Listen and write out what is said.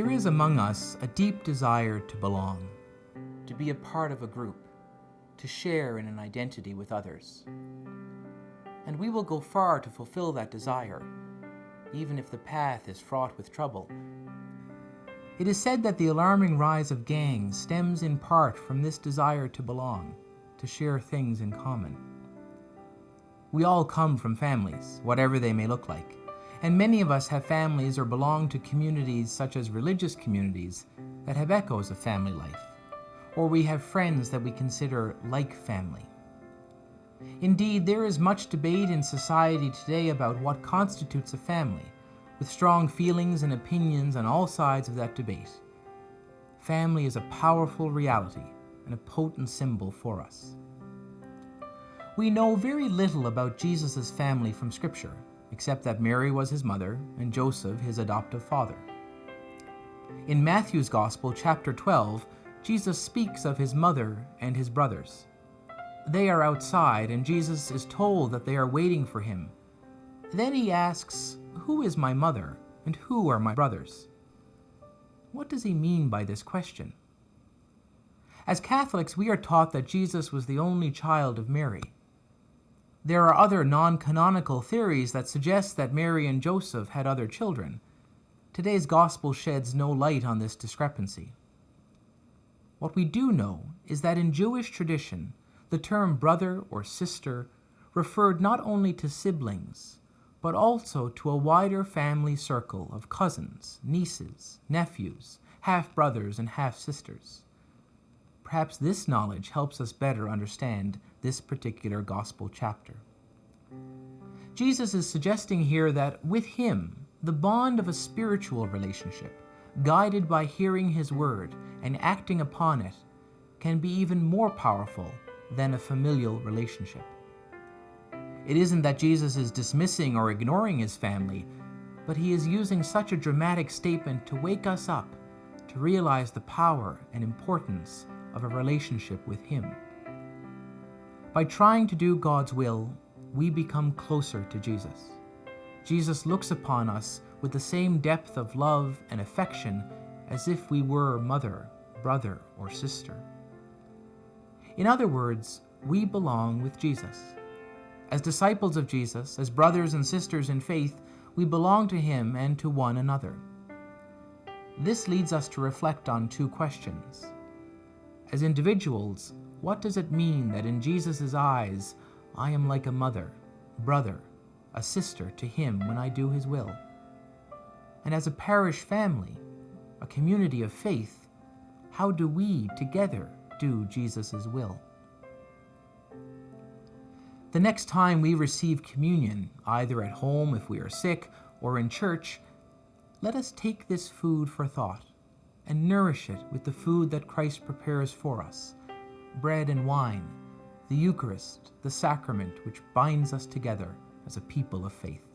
There is among us a deep desire to belong, to be a part of a group, to share in an identity with others. And we will go far to fulfill that desire, even if the path is fraught with trouble. It is said that the alarming rise of gangs stems in part from this desire to belong, to share things in common. We all come from families, whatever they may look like, and many of us have families or belong to communities such as religious communities that have echoes of family life, or we have friends that we consider like family. Indeed, there is much debate in society today about what constitutes a family, with strong feelings and opinions on all sides of that debate. Family is a powerful reality and a potent symbol for us. We know very little about Jesus' family from Scripture, except that Mary was his mother and Joseph his adoptive father. In Matthew's Gospel, chapter 12, Jesus speaks of his mother and his brothers. They are outside, and Jesus is told that they are waiting for him. Then he asks, "Who is my mother, and who are my brothers?" What does he mean by this question? As Catholics, we are taught that Jesus was the only child of Mary. There are other non-canonical theories that suggest that Mary and Joseph had other children. Today's Gospel sheds no light on this discrepancy. What we do know is that in Jewish tradition, the term brother or sister referred not only to siblings, but also to a wider family circle of cousins, nieces, nephews, half-brothers, and half-sisters. Perhaps this knowledge helps us better understand this particular gospel chapter. Jesus is suggesting here that with him, the bond of a spiritual relationship, guided by hearing his word and acting upon it, can be even more powerful than a familial relationship. It isn't that Jesus is dismissing or ignoring his family, but he is using such a dramatic statement to wake us up to realize the power and importance of a relationship with him. By trying to do God's will, we become closer to Jesus. Jesus looks upon us with the same depth of love and affection as if we were mother, brother, or sister. In other words, we belong with Jesus. As disciples of Jesus, as brothers and sisters in faith, we belong to him and to one another. This leads us to reflect on two questions. As individuals, what does it mean that in Jesus' eyes, I am like a mother, brother, a sister to him when I do his will? And as a parish family, a community of faith, how do we together do Jesus' will? The next time we receive communion, either at home if we are sick or in church, let us take this food for thought and nourish it with the food that Christ prepares for us, bread and wine, the Eucharist, the sacrament which binds us together as a people of faith.